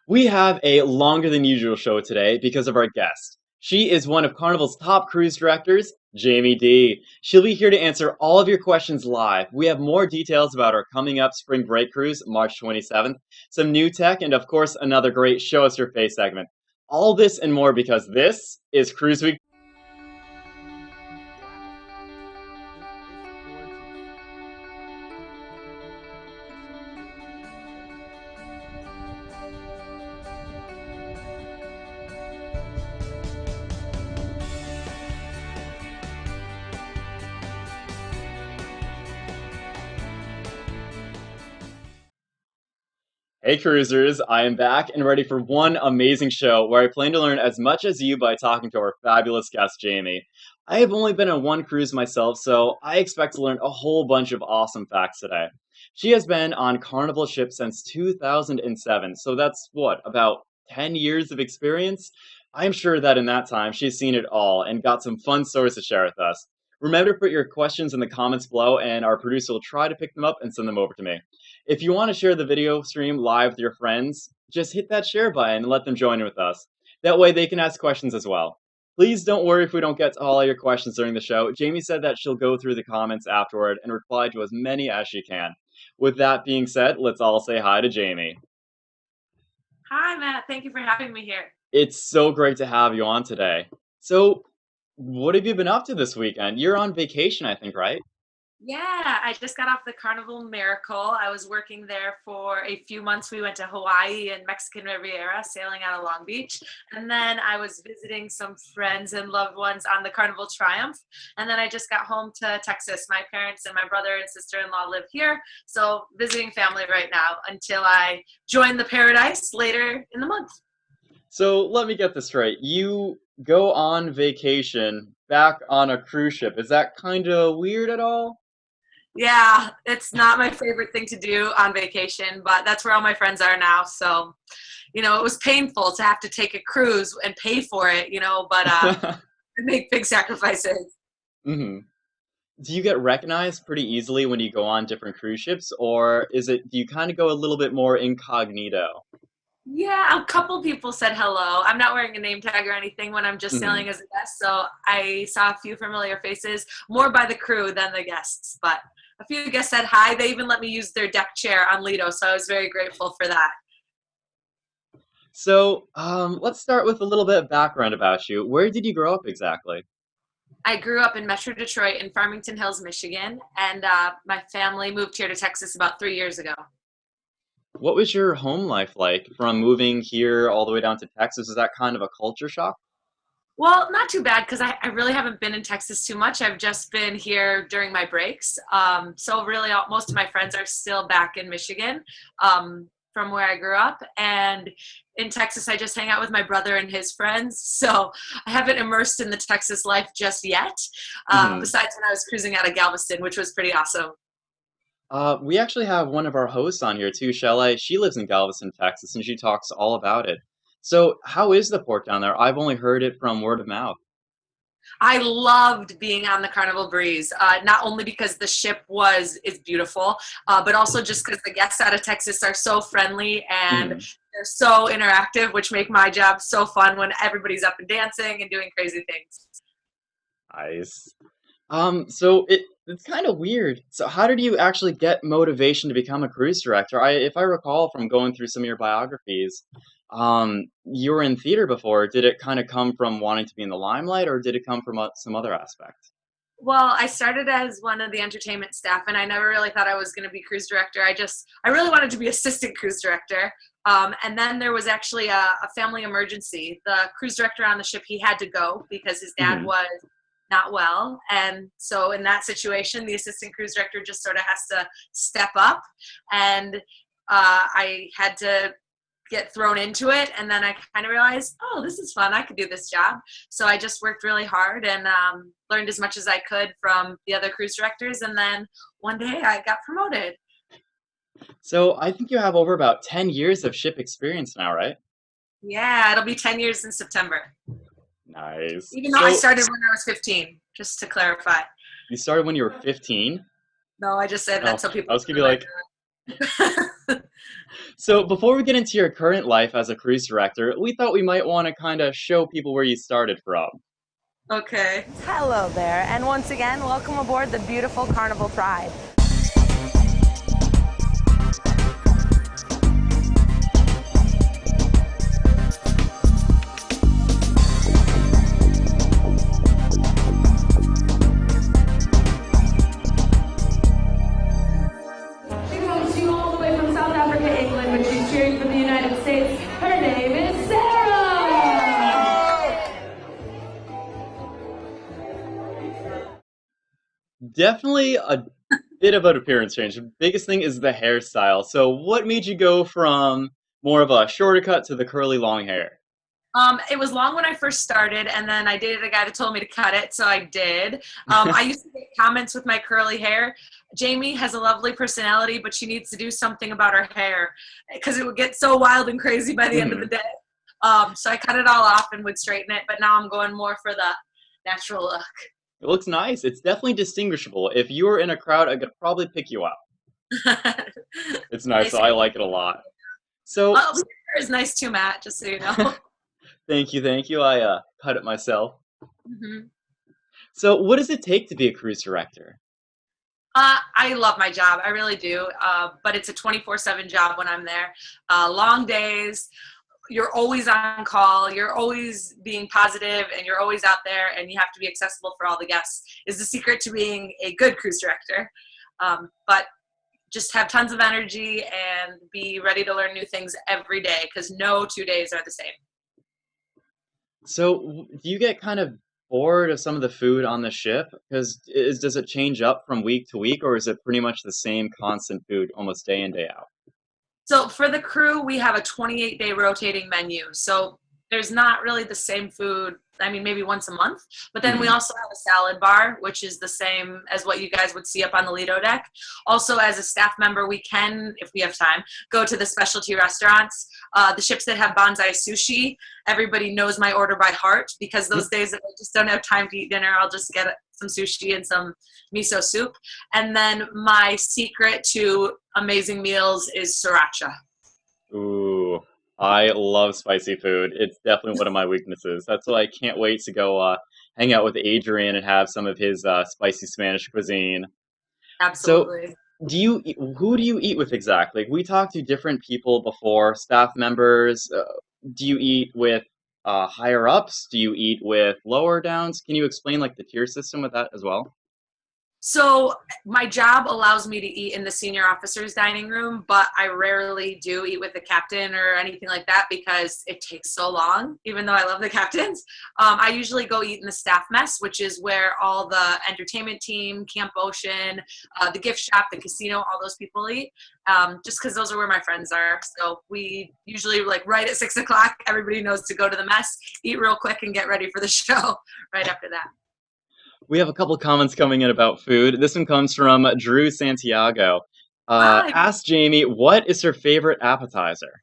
We have a longer than usual show today because of our guest. She is one of Carnival's top cruise directors, Jamie D. She'll be here to answer all of your questions live. We have more details about our coming up spring break cruise, March 27th, some new tech, and of course, another great Show Us Your Face segment. All this and more because this is Cruise Week. Wow, this is gorgeous. It's so beautiful. Hey cruisers, I am back and ready for one amazing show where I plan to learn as much as you by talking to our fabulous guest, Jamie. I have only been on one cruise myself, so I expect to learn a whole bunch of awesome facts today. She has been on Carnival ships since 2007, so that's what, about 10 years of experience? I'm sure that in that time she's seen it all and got some fun stories to share with us. Remember to put your questions in the comments below, and our producer will try to pick them up and send them over to me. If you want to share the video stream live with your friends, just hit that share button and let them join in with us. That way they can ask questions as well. Please don't worry if we don't get to all your questions during the show. Jamie said that she'll go through the comments afterward and reply to as many as she can. With that being said, let's all say hi to Jamie. Hi, Matt. Thank you for having me here. It's so great to have you on today. So, what have you been up to this weekend? You're on vacation, I think, right? Yeah, I just got off the Carnival Miracle. I was working there for a few months. We went to Hawaii and Mexican Riviera, sailing out of Long Beach. And then I was visiting some friends and loved ones on the Carnival Triumph. And then I just got home to Texas. My parents and my brother and sister-in-law live here. So visiting family right now until I join the Paradise later in the month. So let me get this straight. You go on vacation back on a cruise ship. Is that kind of weird at all? Yeah, it's not my favorite thing to do on vacation, but that's where all my friends are now. So, it was painful to have to take a cruise and pay for it, but I make big sacrifices. hmm Do you get recognized pretty easily when you go on different cruise ships, or do you kind of go a little bit more incognito? Yeah, a couple people said hello. I'm not wearing a name tag or anything when I'm just hmm sailing as a guest, so I saw a few familiar faces, more by the crew than the guests, but a few guests said hi. They even let me use their deck chair on Lido, so I was very grateful for that. So, let's start with a little bit of background about you. Where did you grow up exactly? I grew up in Metro Detroit in Farmington Hills, Michigan, and my family moved here to Texas about 3 years ago. What was your home life like from moving here all the way down to Texas? Is that kind of a culture shock? Well, not too bad because I really haven't been in Texas too much. I've just been here during my breaks. So really, most of my friends are still back in Michigan from where I grew up. And in Texas, I just hang out with my brother and his friends. So I haven't immersed in the Texas life just yet, hmm besides when I was cruising out of Galveston, which was pretty awesome. We actually have one of our hosts on here too, Shelley. She lives in Galveston, Texas, and she talks all about it. So, how is the port down there? I've only heard it from word of mouth. I loved being on the Carnival Breeze, not only because the ship is beautiful, but also just because the guests out of Texas are so friendly and Mhm. they're so interactive, which make my job so fun when everybody's up and dancing and doing crazy things. Nice. So it's kind of weird. So how did you actually get motivation to become a cruise director? If I recall from going through some of your biographies, you were in theater before. Did it kind of come from wanting to be in the limelight, or did it come from some other aspect? Well, I started as one of the entertainment staff, and I never really thought I was going to be cruise director. I really wanted to be assistant cruise director. And then there was actually a family emergency. The cruise director on the ship, he had to go because his dad hmm was not well. And so in that situation, the assistant cruise director just sort of has to step up. And I had to get thrown into it, and then I kind of realized, oh, this is fun, I could do this job. So I just worked really hard and learned as much as I could from the other cruise directors, and then one day I got promoted. So I think you have over about 10 years of ship experience now, right? Yeah, it'll be 10 years in September, Nice. even though I So started when I was 15, just to clarify. you started when you were 15? No, I just said that Oh, so I people was gonna be like, remember. So before we get into your current life as a cruise director, we thought we might want to kind of show people where you started from. Okay. Hello there, and once again, welcome aboard the beautiful Carnival Pride. She comes to you all the way from South Africa, England, but she's cheering for the United States. Her name is Sarah! Definitely a bit of an appearance change. The biggest thing is the hairstyle. So what made you go from more of a shorter cut to the curly long hair? It was long when I first started, and then I dated a guy that told me to cut it, so I did. I used to get comments with my curly hair. Jamie has a lovely personality, but she needs to do something about her hair because it would get so wild and crazy by the end of the Mhm. day. So I cut it all off and would straighten it, but now I'm going more for the natural look. It looks nice. It's definitely distinguishable. If you were in a crowd, I could probably pick you out. It's nice, Nice. so I like it a lot. So, Oh, your hair is nice too, Matt, just so you know. thank you, thank you. I cut it myself. Mhm. So, what does it take to be a cruise director? I love my job. I really do. But it's a 24/7 job when I'm there. Long days. You're always on call. You're always being positive, and you're always out there, and you have to be accessible for all the guests. Is the secret to being a good cruise director. But just have tons of energy and be ready to learn new things every day because no 2 days are the same. So, do you get kind of bored of some of the food on the ship? Because does it change up from week to week, or is it pretty much the same constant food almost day in day out? So for the crew, we have a 28-day rotating menu. So there's not really the same food. I mean, maybe once a month. But then we Hmm. also have a salad bar, which is the same as what you guys would see up on the Lido deck. Also, as a staff member, we can, if we have time, go to the specialty restaurants. The ships that have bonsai sushi, everybody knows my order by heart because those days that I just don't have time to eat dinner, I'll just get some sushi and some miso soup. And then my secret to amazing meals is sriracha. Ooh, I love spicy food. It's definitely one of my weaknesses. That's why I can't wait to go hang out with Adrian and have some of his spicy Spanish cuisine. So, Absolutely. who do you eat with exactly? We talked to different people before, staff members. Do you eat with higher ups? Do you eat with lower downs? Can you explain like the tier system with that as well? So my job allows me to eat in the senior officers dining room, but I rarely do eat with the captain or anything like that because it takes so long, even though I love the captains. I usually go eat in the staff mess, which is where all the entertainment team, Camp Ocean, the gift shop, the casino, all those people eat, just because those are where my friends are. So we usually like right at 6 o'clock, everybody knows to go to the mess, eat real quick and get ready for the show right after that. We have a couple comments coming in about food. This one comes from Drew Santiago. Hi. Ask Jamie, what is her favorite appetizer?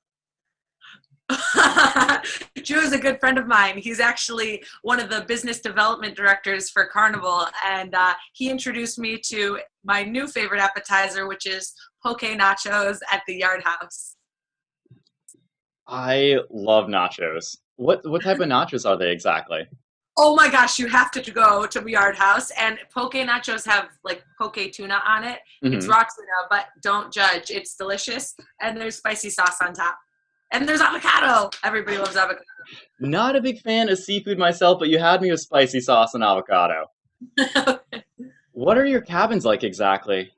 Drew is a good friend of mine. He's actually one of the business development directors for Carnival, and he introduced me to my new favorite appetizer, which is poke nachos at the Yard House. I love nachos. What type of nachos are they exactly? Oh my gosh, you have to go to the Yard House, and poke nachos have like poke tuna on it. It's Hmm. raw tuna, but don't judge. It's delicious, and there's spicy sauce on top. And there's avocado. Everybody loves avocado. Not a big fan of seafood myself, but you had me with spicy sauce and avocado. What are your cabins like exactly?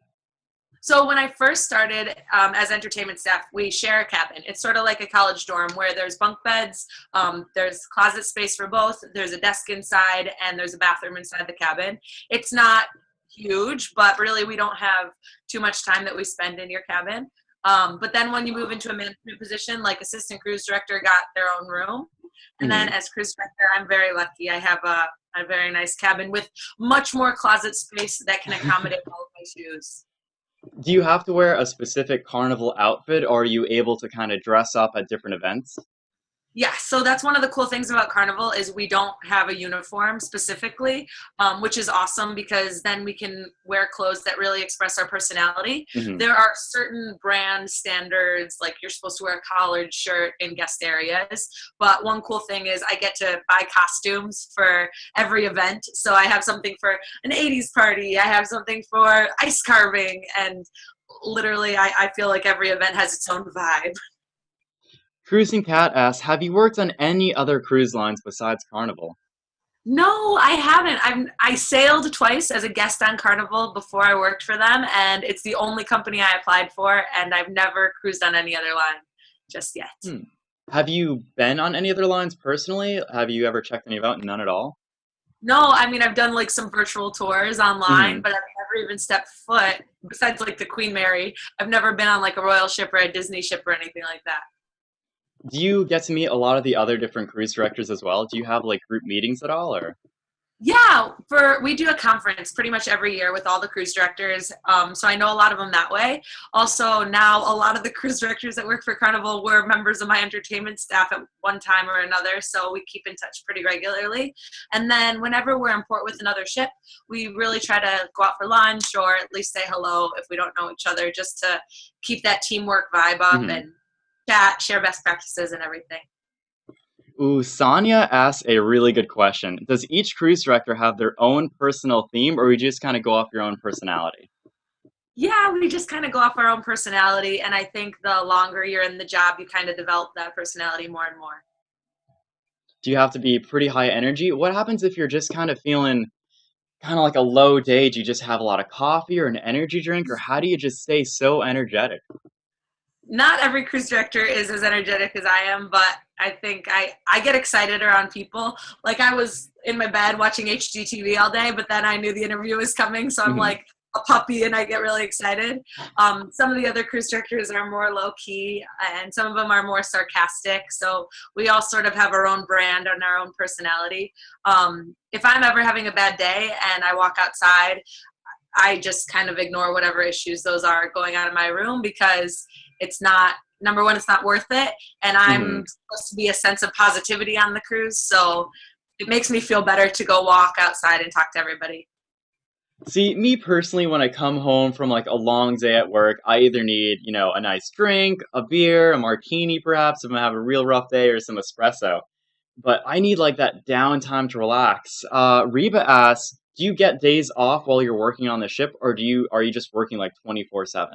So when I first started as entertainment staff, we share a cabin. It's sort of like a college dorm where there's bunk beds, there's closet space for both, there's a desk inside, and there's a bathroom inside the cabin. It's not huge, but really we don't have too much time that we spend in your cabin. But then when you move into a management position, like assistant cruise director got their own room. And then Hmm. as cruise director, I'm very lucky. I have a very nice cabin with much more closet space that can accommodate all of my shoes. Do you have to wear a specific carnival outfit, or are you able to kind of dress up at different events? Yeah, so that's one of the cool things about Carnival is we don't have a uniform specifically, which is awesome because then we can wear clothes that really express our personality. Hmm. There are certain brand standards, like you're supposed to wear a collared shirt in guest areas. But one cool thing is I get to buy costumes for every event. So I have something for an 80s party, I have something for ice carving, and literally I feel like every event has its own vibe. Cruising Cat asks, have you worked on any other cruise lines besides Carnival? No, I haven't. I sailed twice as a guest on Carnival before I worked for them, and it's the only company I applied for, and I've never cruised on any other line just yet. Hmm. Have you been on any other lines personally? Have you ever checked any out? None at all? No, I mean I've done like some virtual tours online, Hmm. but I've never even stepped foot besides like the Queen Mary. I've never been on like a royal ship or a Disney ship or anything like that. Do you get to meet a lot of the other different cruise directors as well? Do you have like group meetings at all, or? Yeah, for we do a conference pretty much every year with all the cruise directors. So I know a lot of them that way. Also, now a lot of the cruise directors that work for Carnival were members of my entertainment staff at one time or another. So we keep in touch pretty regularly. And then whenever we're in port with another ship, we really try to go out for lunch or at least say hello if we don't know each other, just to keep that teamwork vibe up Mhm. and chat, share best practices and everything. Ooh, Sonia asks a really good question. Does each cruise director have their own personal theme, or you just kind of go off your own personality? Yeah, we just kind of go off our own personality. And I think the longer you're in the job, you kind of develop that personality more and more. Do you have to be pretty high energy? What happens if you're just kind of feeling kind of like a low day? Do you just have a lot of coffee or an energy drink, or how do you just stay so energetic? Not every cruise director is as energetic as I am, but I think I get excited around people. Like I was in my bed watching HGTV all day, but then I knew the interview was coming, so I'm Mhm. like a puppy and I get really excited. Some of the other cruise directors are more low key, and some of them are more sarcastic. So we all sort of have our own brand and our own personality. If I'm ever having a bad day and I walk outside, I just kind of ignore whatever issues those are going on in my room because it's not, number one, it's not worth it. And Mhm. I'm supposed to be a sense of positivity on the cruise. So it makes me feel better to go walk outside and talk to everybody. See, me personally, when I come home from like a long day at work, I either need, a nice drink, a beer, a martini perhaps, if I have a real rough day, or some espresso. But I need like that downtime to relax. Reba asks, do you get days off while you're working on the ship, or are you just working like 24/7?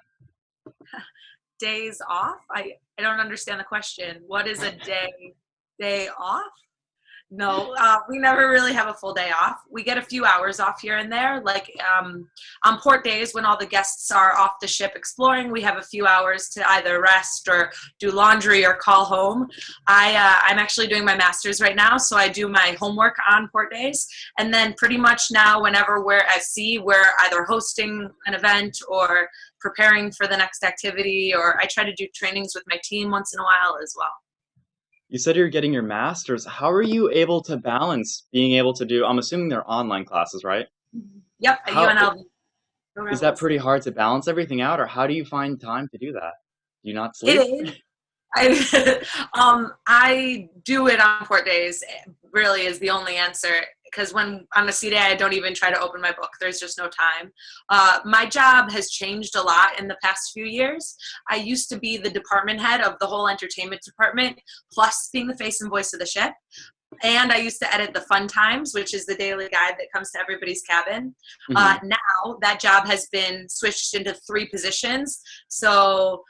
Days off? I don't understand the question. What is a day off? No, we never really have a full day off. We get a few hours off here and there. Like on port days when all the guests are off the ship exploring, we have a few hours to either rest or do laundry or call home. I'm actually doing my master's right now, so I do my homework on port days. And then pretty much now, whenever we're at sea, we're either hosting an event or preparing for the next activity, or I try to do trainings with my team once in a while as well. You said you're getting your master's. How are you able to balance being able to do, I'm assuming they're online classes, right? Yep, at How UNLV. is that pretty hard to balance everything out, or how do you find time to do that? Do you not It sleep? is. I do it on port days. Really is the only answer because when on a sea day, I don't even try to open my book. There's just no time. My job has changed a lot in the past few years. I used to be the department head of the whole entertainment department, plus being the face and voice of the ship. And I used to edit the Fun Times, which is the daily guide that comes to everybody's cabin. Hmm. Now that job has been switched into 3 positions. So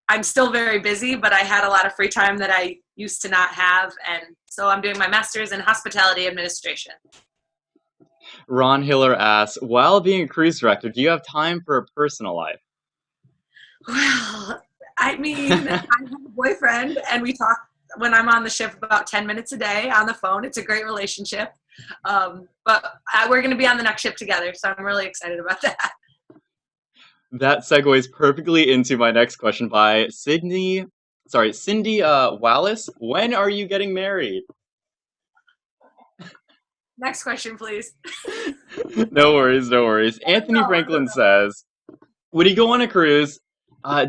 I'm still very busy, but I had a lot of free time that I used to not have. And so I'm doing my master's in hospitality administration. Ron Hiller asks, while being a cruise director, do you have time for a personal life? Well, I mean, I have a boyfriend and we talk when I'm on the ship about 10 minutes a day on the phone. It's a great relationship. But we're going to be on the next ship together. So I'm really excited about that. That segues perfectly into my next question by Cindy Wallace. When are you getting married? Next question, please. No worries, no worries. I don't Anthony know. Franklin says, when you go on a cruise,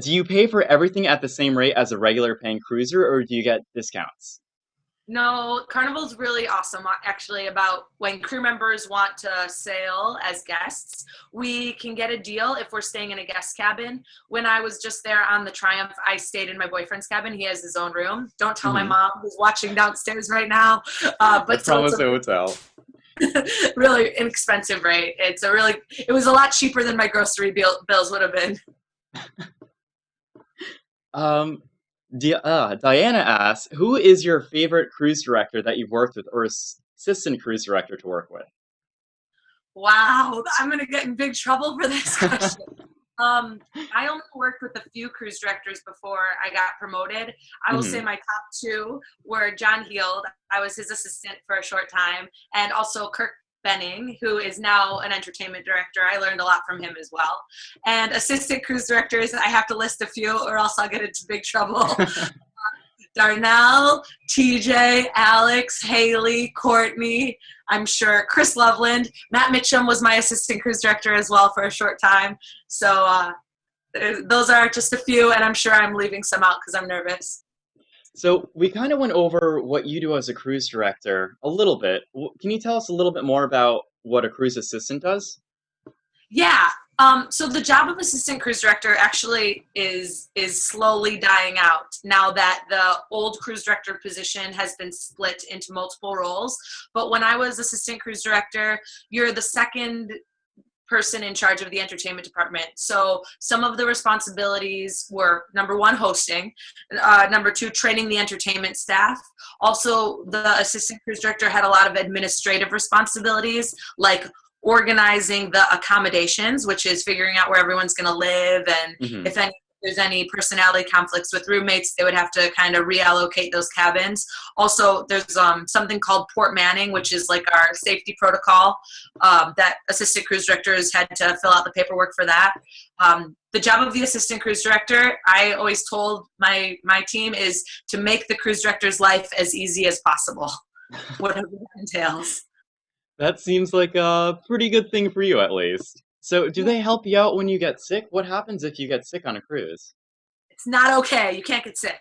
do you pay for everything at the same rate as a regular paying cruiser, or do you get discounts? No, Carnival's really awesome actually about when crew members want to sail as guests. We can get a deal if we're staying in a guest cabin. When I was just there on the Triumph, I stayed in my boyfriend's cabin. He has his own room. Don't tell my Hmm. mom who's watching downstairs right now. I But so it's promise a a hotel. really inexpensive rate. It was a lot cheaper than my grocery bills would have been. Um, Diana asks, who is your favorite cruise director that you've worked with, or assistant cruise director to work with? Wow, I'm gonna get in big trouble for this question. I only worked with a few cruise directors before I got promoted. I will say Hmm. my top two were John Heald. I was his assistant for a short time, and also Kirk Benning, who is now an entertainment director. I learned a lot from him as well. And assistant cruise directors, I have to list a few, or else I'll get into big trouble. Darnell, TJ, Alex, Haley, Courtney, I'm sure Chris Loveland. Matt Mitchum was my assistant cruise director as well for a short time. So those are just a few, and I'm sure I'm leaving some out because I'm nervous. So we kind of went over what you do as a cruise director a little bit. Can you tell us a little bit more about what a cruise assistant does? Yeah. So the job of assistant cruise director actually is slowly dying out now that the old cruise director position has been split into multiple roles. But when I was assistant cruise director, you're the second person in charge of the entertainment department. So some of the responsibilities were number one, hosting, number two, training the entertainment staff. Also, the assistant cruise director had a lot of administrative responsibilities, like organizing the accommodations, which is figuring out where everyone's going to live, and Hmm. if there's any personality conflicts with roommates, they would have to kind of reallocate those cabins. Also, there's something called port manning, which is like our safety protocol that assistant cruise directors had to fill out the paperwork for that. The job of the assistant cruise director, I always told my team, is to make the cruise director's life as easy as possible, whatever that entails. That seems like a pretty good thing for you, at least. So, do they help you out when you get sick? What happens if you get sick on a cruise? It's not okay. You can't get sick.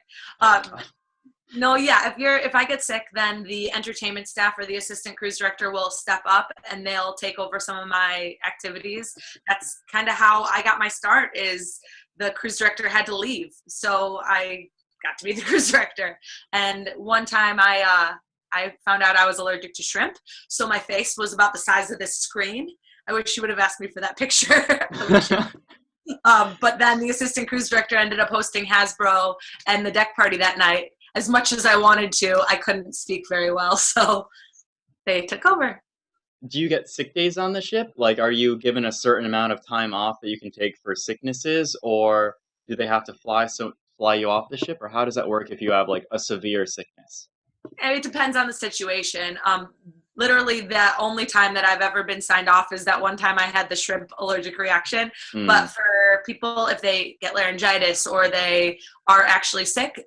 No, yeah. If I get sick, then the entertainment staff or the assistant cruise director will step up and they'll take over some of my activities. That's kind of how I got my start. Is the cruise director had to leave, so I got to be the cruise director. And one time I found out I was allergic to shrimp, so my face was about the size of this screen. I wish you would have asked me for that picture. But then the assistant cruise director ended up hosting Hasbro and the deck party that night. As much as I wanted to, I couldn't speak very well, so they took over. Do you get sick days on the ship? Like, are you given a certain amount of time off that you can take for sicknesses, or do they have to fly you off the ship, or how does that work if you have like a severe sickness? And it depends on the situation. Literally, the only time that I've ever been signed off is that one time I had the shrimp allergic reaction. But Mm, for people, if they get laryngitis or they are actually sick,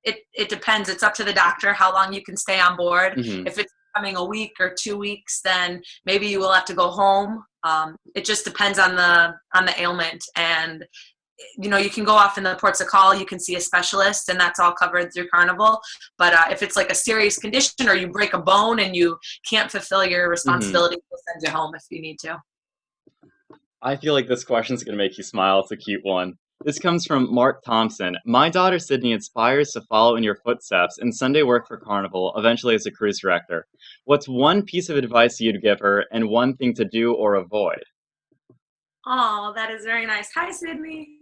it depends. It's up to the doctor how long you can stay on board. hmm. If it's coming a week or 2 weeks, then maybe you will have to go home. It just depends on the ailment, and you can go off in the ports of call. You can see a specialist, and that's all covered through Carnival. But if it's like a serious condition or you break a bone and you can't fulfill your Hmm. responsibility, we'll send you home if you need to. I feel like this question's gonna make you smile. It's a cute one. This comes from Mark Thompson. My daughter Sydney aspires to follow in your footsteps and Sunday work for Carnival, eventually as a cruise director. What's one piece of advice you'd give her, and one thing to do or avoid? Oh, that is very nice. Hi, Sydney.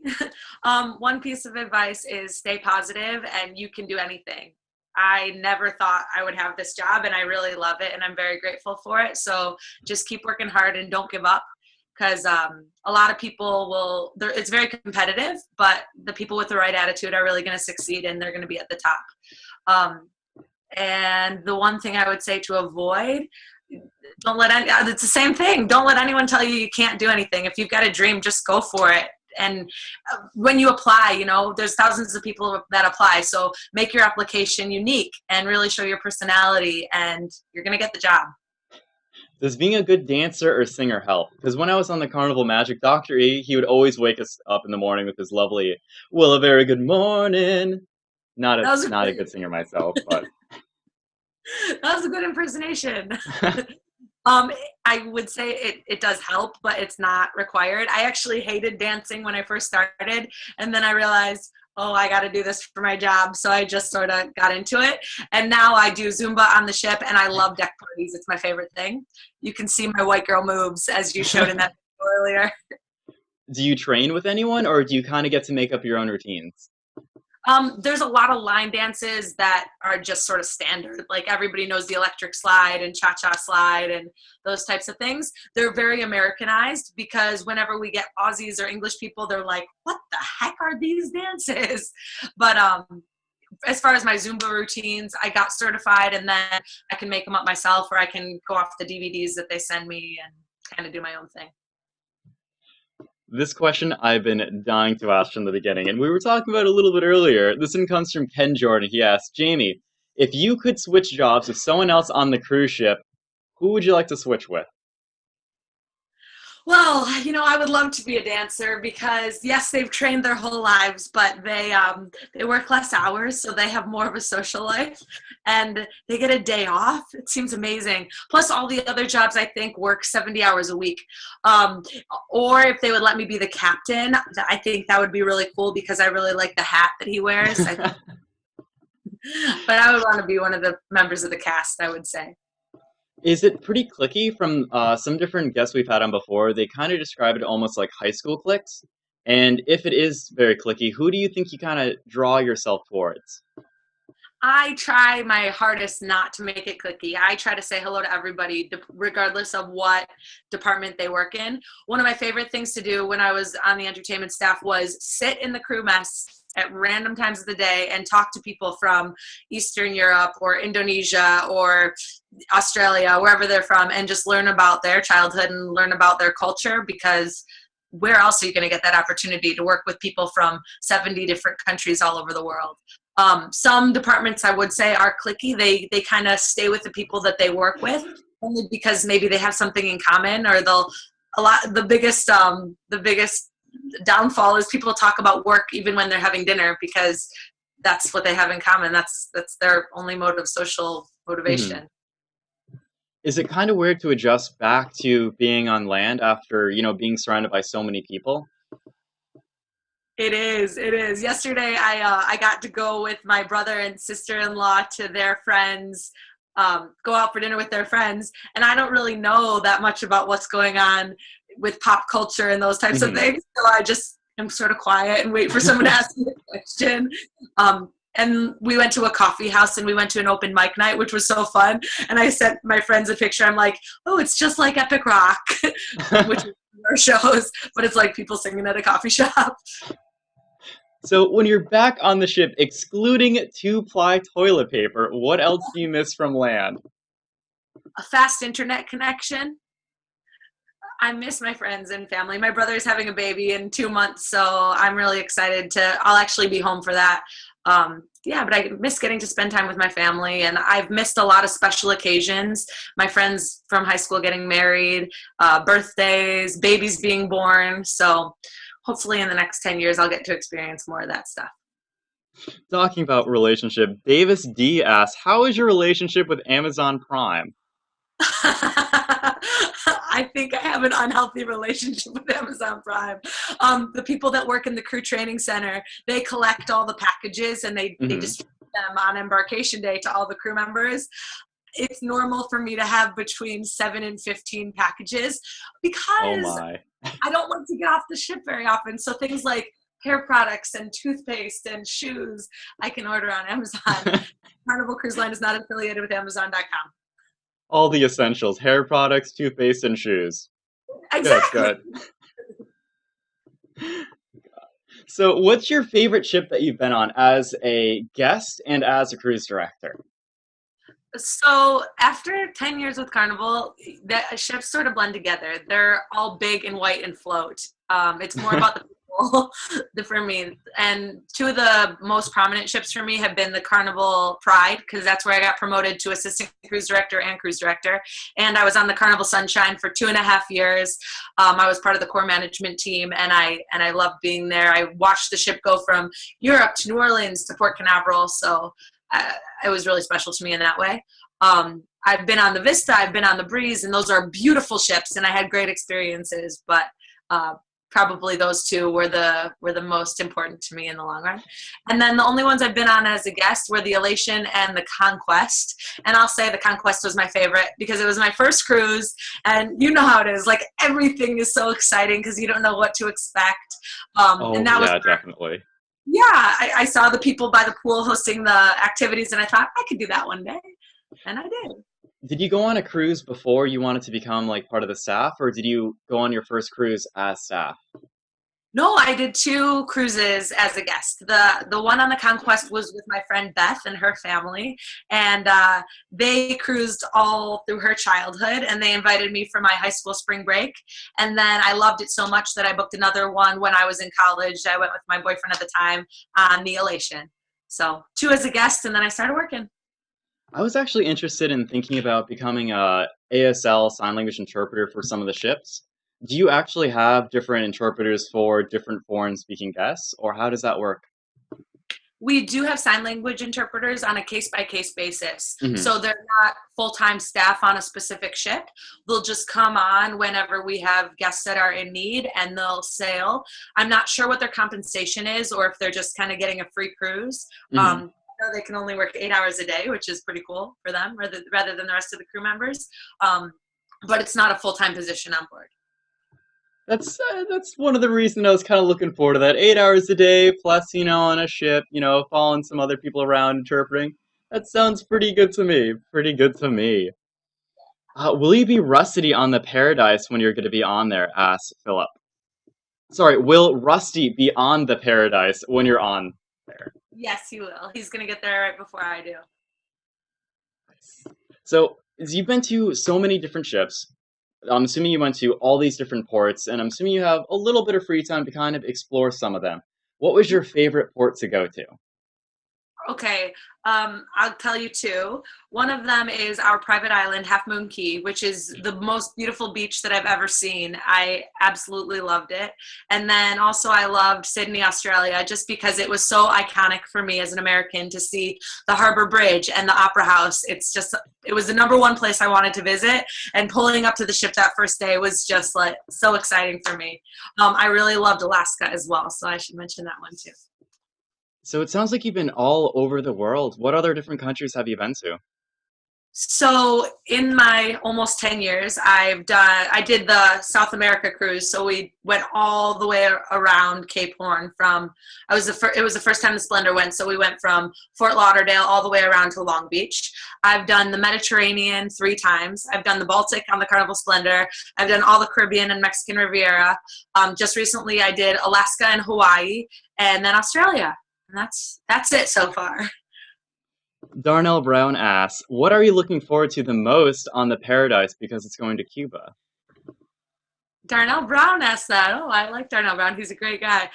One piece of advice is stay positive, and you can do anything. I never thought I would have this job, and I really love it, and I'm very grateful for it. So just keep working hard and don't give up, because a lot of people it's very competitive, but the people with the right attitude are really going to succeed, and they're going to be at the top. Um, and the one thing I would say to avoid, don't let it's the same thing. Don't let anyone tell you you can't do anything. If you've got a dream, just go for it. And when you apply, there's thousands of people that apply. So make your application unique and really show your personality, and you're going to get the job. Does being a good dancer or singer help? Because when I was on the Carnival Magic, Dr. E, he would always wake us up in the morning with his lovely, well, a very good morning. Not a That was not a good singer myself, but That was a good impersonation. Um, I would say it does help, but it's not required. I actually hated dancing when I first started, and then I realized, oh, I got to do this for my job. So I just sort of got into it. And now I do Zumba on the ship, and I love deck parties. It's my favorite thing. You can see my white girl moves as you showed in that video earlier. Do you train with anyone, or do you kind of get to make up your own routines? There's a lot of line dances that are just sort of standard. Like everybody knows the electric slide and cha-cha slide and those types of things. They're very Americanized because whenever we get Aussies or English people, they're like, what the heck are these dances? But as far as my Zumba routines, I got certified and then I can make them up myself, or I can go off the DVDs that they send me and kind of do my own thing. This question I've been dying to ask from the beginning, and we were talking about it a little bit earlier. This one comes from Ken Jordan. He asked, Jamie, if you could switch jobs with someone else on the cruise ship, who would you like to switch with? Well, I would love to be a dancer because yes, they've trained their whole lives, but they work less hours, so they have more of a social life, and they get a day off. It seems amazing. Plus, all the other jobs I think work 70 hours a week. Or if they would let me be the captain, I think that would be really cool because I really like the hat that he wears. But I would want to be one of the members of the cast, I would say. Is it pretty clicky? From some different guests we've had on before, they kind of describe it almost like high school cliques. And if it is very clicky, who do you think you kind of draw yourself towards? I try my hardest not to make it clicky. I try to say hello to everybody, regardless of what department they work in. One of my favorite things to do when I was on the entertainment staff was sit in the crew mess at random times of the day and talk to people from Eastern Europe or Indonesia or Australia, wherever they're from, and just learn about their childhood and learn about their culture, because where else are you going to get that opportunity to work with people from 70 different countries all over the world? Some departments, I would say, are cliquey. They kind of stay with the people that they work with, only because maybe they have something in common, or the biggest downfall is people talk about work even when they're having dinner, because that's what they have in common. That's their only mode of social motivation. Is it kind of weird to adjust back to being on land after, being surrounded by so many people? It is. Yesterday, I got to go with my brother and sister-in-law to their friends, go out for dinner with their friends, and I don't really know that much about what's going on with pop culture and those types of things, so I just am sort of quiet and wait for someone to ask me a question. And we went to a coffee house and we went to an open mic night, which was so fun. And I sent my friends a picture. I'm like, oh, it's just like Epic Rock, which is our shows, but it's like people singing at a coffee shop. So when you're back on the ship, excluding 2-ply toilet paper, what else do you miss from land? A fast internet connection. I miss my friends and family. My brother's having a baby in 2 months, so I'm really excited I'll actually be home for that. But I miss getting to spend time with my family, and I've missed a lot of special occasions. My friends from high school getting married, birthdays, babies being born. So hopefully in the next 10 years, I'll get to experience more of that stuff. Talking about relationship, Davis D asks, how is your relationship with Amazon Prime? I think I have an unhealthy relationship with Amazon Prime. The people that work in the crew training center, they collect all the packages and they distribute them on embarkation day to all the crew members. It's normal for me to have between 7 and 15 packages because I don't like to get off the ship very often. So things like hair products and toothpaste and shoes, I can order on Amazon. Carnival Cruise Line is not affiliated with Amazon.com. All the essentials: hair products, toothpaste, and shoes. Exactly. Good. So what's your favorite ship that you've been on as a guest and as a cruise director? So after 10 years with Carnival, the ships sort of blend together. They're all big and white and float. It's more about the people for me. And two of the most prominent ships for me have been the Carnival Pride, because that's where I got promoted to assistant cruise director and cruise director. And I was on the Carnival Sunshine for 2.5 years. I was part of the core management team, and I loved being there. I watched the ship go from Europe to New Orleans to Port Canaveral. So it was really special to me in that way. I've been on the Vista, I've been on the Breeze, and those are beautiful ships, and I had great experiences. But probably those two were the most important to me in the long run. And then the only ones I've been on as a guest were the Elation and the Conquest. And I'll say the Conquest was my favorite because it was my first cruise, and you know how it is. Like everything is so exciting because you don't know what to expect. Oh And that was yeah, definitely. yeah. I saw the people by the pool hosting the activities, and I thought I could do that one day, and I did. Did you go on a cruise before you wanted to become like part of the staff, or did you go on your first cruise as staff? No, I did two cruises as a guest. The one on the Conquest was with my friend Beth and her family, and they cruised all through her childhood, and they invited me for my high school spring break. And then I loved it so much that I booked another one when I was in college. I went with my boyfriend at the time on the Elation. So two as a guest, and then I started working. I was actually interested in thinking about becoming a ASL sign language interpreter for some of the ships. Do you actually have different interpreters for different foreign speaking guests, or how does that work? We do have sign language interpreters on a case-by-case basis. Hmm. So they're not full-time staff on a specific ship. They'll just come on whenever we have guests that are in need, and they'll sail. I'm not sure what their compensation is or if they're just kind of getting a free cruise. Hmm. I know they can only work 8 hours a day, which is pretty cool for them rather than the rest of the crew members. But it's not a full-time position on board. That's one of the reasons I was kind of looking forward to that. 8 hours a day, plus on a ship, following some other people around interpreting. That sounds pretty good to me. Pretty good to me. Will you be rusty on the Paradise when you're going to be on there? Asked Philip. Sorry, will Rusty be on the Paradise when you're on there? Yes, he will. He's going to get there right before I do. So, as you've been to so many different ships, I'm assuming you went to all these different ports, and I'm assuming you have a little bit of free time to kind of explore some of them. What was your favorite port to go to? Okay, I'll tell you two. One of them is our private island, Half Moon Key, which is the most beautiful beach that I've ever seen. I absolutely loved it. And then also I loved Sydney, Australia, just because it was so iconic for me as an American to see the Harbor Bridge and the Opera House. It was the number one place I wanted to visit, and pulling up to the ship that first day was just like so exciting for me. I really loved Alaska as well, so I should mention that one too. So it sounds like you've been all over the world. What other different countries have you been to? So in my almost 10 years, I did the South America cruise. So we went all the way around Cape Horn it was the first time the Splendor went. So we went from Fort Lauderdale all the way around to Long Beach. I've done the Mediterranean 3 times. I've done the Baltic on the Carnival Splendor. I've done all the Caribbean and Mexican Riviera. Just recently I did Alaska and Hawaii, and then Australia. And that's it so far. Darnell Brown asks, what are you looking forward to the most on the Paradise because it's going to Cuba? Darnell Brown asked that. Oh, I like Darnell Brown. He's a great guy.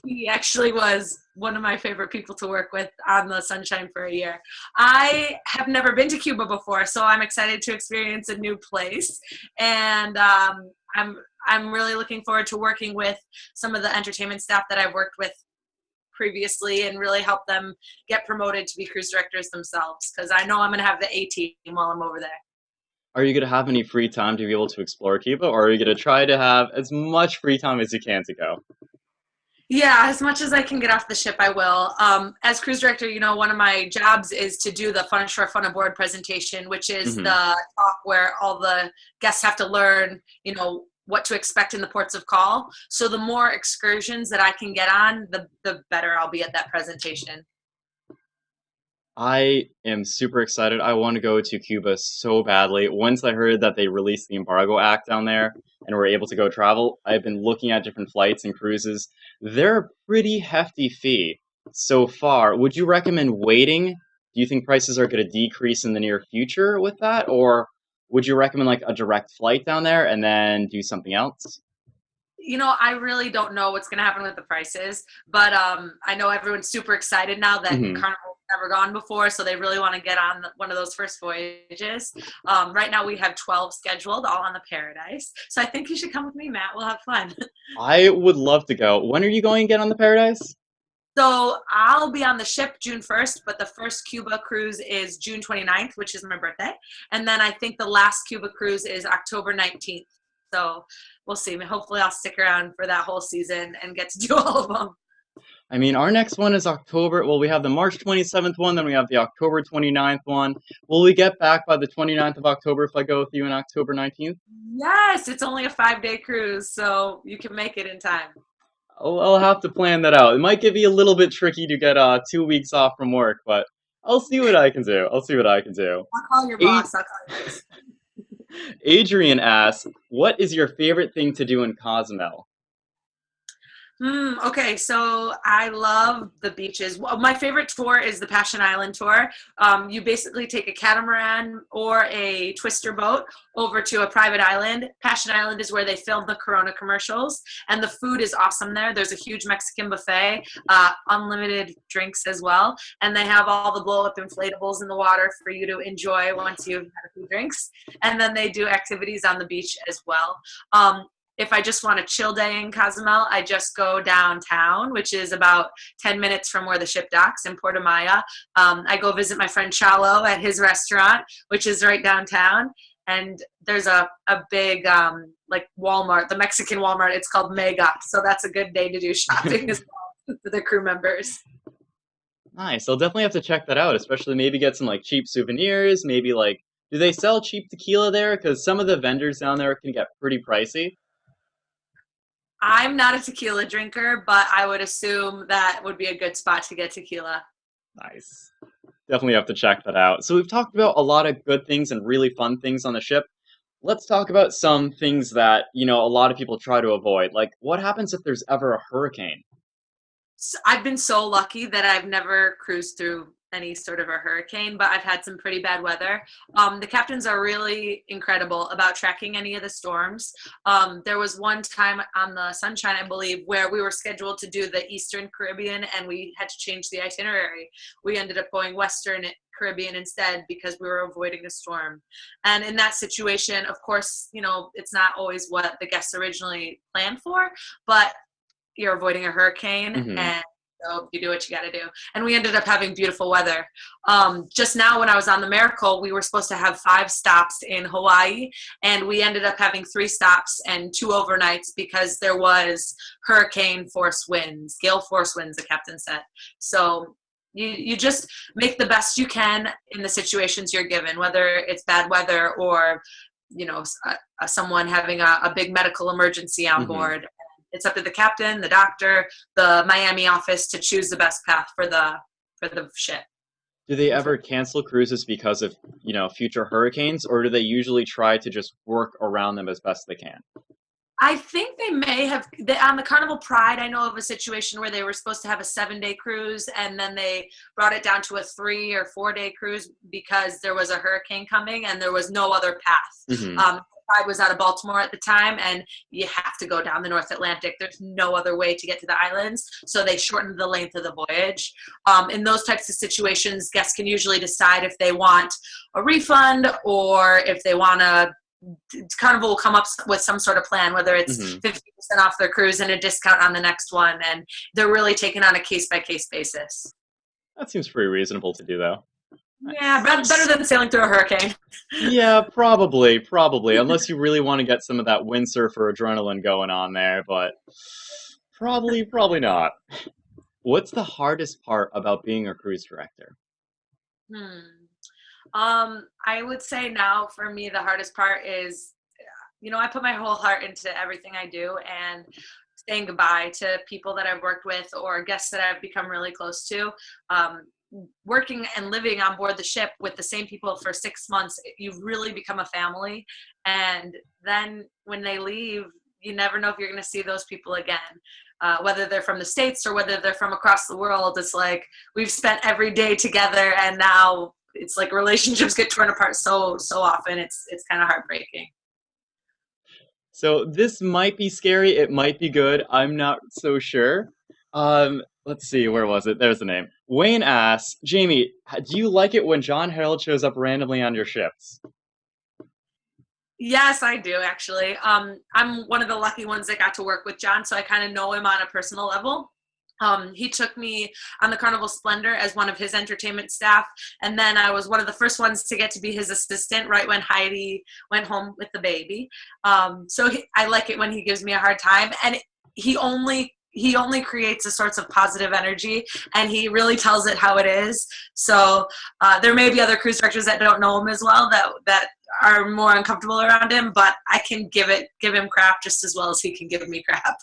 He actually was one of my favorite people to work with on the Sunshine for a year. I have never been to Cuba before, so I'm excited to experience a new place. And I'm really looking forward to working with some of the entertainment staff that I've worked with previously and really help them get promoted to be cruise directors themselves, because I know I'm going to have the A team while I'm over there. Are you going to have any free time to be able to explore Cuba, or are you going to try to have as much free time as you can to go? Yeah, as much as I can get off the ship, I will. As cruise director, one of my jobs is to do the Fun Ashore, Fun Aboard presentation, which is the talk where all the guests have to learn, what to expect in the ports of call. So the more excursions that I can get on, the better I'll be at that presentation. I am super excited. I want to go to Cuba so badly. Once I heard that they released the Embargo Act down there and were able to go travel, I've been looking at different flights and cruises. They're a pretty hefty fee so far. Would you recommend waiting? Do you think prices are going to decrease in the near future with that? Or would you recommend like a direct flight down there and then do something else? I really don't know what's going to happen with the prices, but I know everyone's super excited now that Hmm. Carnival's never gone before, so they really want to get on one of those first voyages. Right now we have 12 scheduled, all on the Paradise, so I think you should come with me, Matt. We'll have fun. I would love to go. When are you going again on the Paradise? So I'll be on the ship June 1st, but the first Cuba cruise is June 29th, which is my birthday. And then I think the last Cuba cruise is October 19th. So we'll see. Hopefully I'll stick around for that whole season and get to do all of them. I mean, our next one is October. Well, we have the March 27th one, then we have the October 29th one. Will we get back by the 29th of October if I go with you on October 19th? Yes, it's only a 5-day cruise, so you can make it in time. I'll have to plan that out. It might get me a little bit tricky to get 2 weeks off from work, but I'll see what I can do. I'll see what I can do. I'll call your A- boss. I'll call your boss. Adrian asks, what is your favorite thing to do in Cozumel? Okay, so I love the beaches. Well, my favorite tour is the Passion Island tour. You basically take a catamaran or a twister boat over to a private island. Passion Island is where they film the Corona commercials, and the food is awesome there. There's a huge Mexican buffet, unlimited drinks as well, and they have all the blow-up inflatables in the water for you to enjoy once you've had a few drinks. And then they do activities on the beach as well. If I just want a chill day in Cozumel, I just go downtown, which is about 10 minutes from where the ship docks in Puerto Maya. I go visit my friend Chalo at his restaurant, which is right downtown. And there's a big like Walmart, the Mexican Walmart. It's called Mega. So that's a good day to do shopping as well for the crew members. Nice. I'll definitely have to check that out, especially maybe get some like cheap souvenirs, maybe like do they sell cheap tequila there? Because some of the vendors down there can get pretty pricey. I'm not a tequila drinker, but I would assume that would be a good spot to get tequila. Nice. Definitely have to check that out. So we've talked about a lot of good things and really fun things on the ship. Let's talk about some things that, a lot of people try to avoid. Like, what happens if there's ever a hurricane? I've been so lucky that I've never cruised through any sort of a hurricane, but I've had some pretty bad weather. The captains are really incredible about tracking any of the storms. There was one time on the Sunshine, I believe, where we were scheduled to do the Eastern Caribbean and we had to change the itinerary. We ended up going Western Caribbean instead because we were avoiding a storm. And in that situation, of course, it's not always what the guests originally planned for, but you're avoiding a hurricane and so you do what you got to do. And we ended up having beautiful weather. Just now when I was on the Miracle, we were supposed to have 5 stops in Hawaii, and we ended up having 3 stops and 2 overnights because there was hurricane force winds, gale force winds, the captain said. So you just make the best you can in the situations you're given, whether it's bad weather or someone having a big medical emergency on board. It's up to the captain, the doctor, the Miami office to choose the best path for the ship. Do they ever cancel cruises because of, future hurricanes, or do they usually try to just work around them as best they can? I think they may have, on the Carnival Pride, I know of a situation where they were supposed to have a 7-day cruise, and then they brought it down to a 3 or 4-day cruise because there was a hurricane coming and there was no other path. I was out of Baltimore at the time, and you have to go down the North Atlantic. There's no other way to get to the islands, so they shortened the length of the voyage. In those types of situations, guests can usually decide if they want a refund or if they want to. Carnival will come up with some sort of plan, whether it's 50% off their cruise and a discount on the next one, and they're really taking on a case-by-case basis. That seems pretty reasonable to do, though. Yeah, better than sailing through a hurricane. Yeah, probably, unless you really want to get some of that windsurfer adrenaline going on there, but probably not. What's the hardest part about being a cruise director? I would say now for me, the hardest part is, I put my whole heart into everything I do, and saying goodbye to people that I've worked with or guests that I've become really close to. Working and living on board the ship with the same people for 6 months, you really become a family. And then when they leave, you never know if you're going to see those people again. Whether they're from the States or whether they're from across the world, it's like we've spent every day together, and now it's like relationships get torn apart so often. It's kind of heartbreaking. So this might be scary. It might be good. I'm not so sure. Let's see. Where was it? There's the name. Wayne asks, Jamie, do you like it when John Harold shows up randomly on your ships? Yes, I do, actually. I'm one of the lucky ones that got to work with John, so I kind of know him on a personal level. He took me on the Carnival Splendor as one of his entertainment staff, and then I was one of the first ones to get to be his assistant right when Heidi went home with the baby. I like it when he gives me a hard time, and he only creates a sorts of positive energy, and he really tells it how it is. So there may be other cruise directors that don't know him as well that are more uncomfortable around him, but I can give him crap just as well as he can give me crap.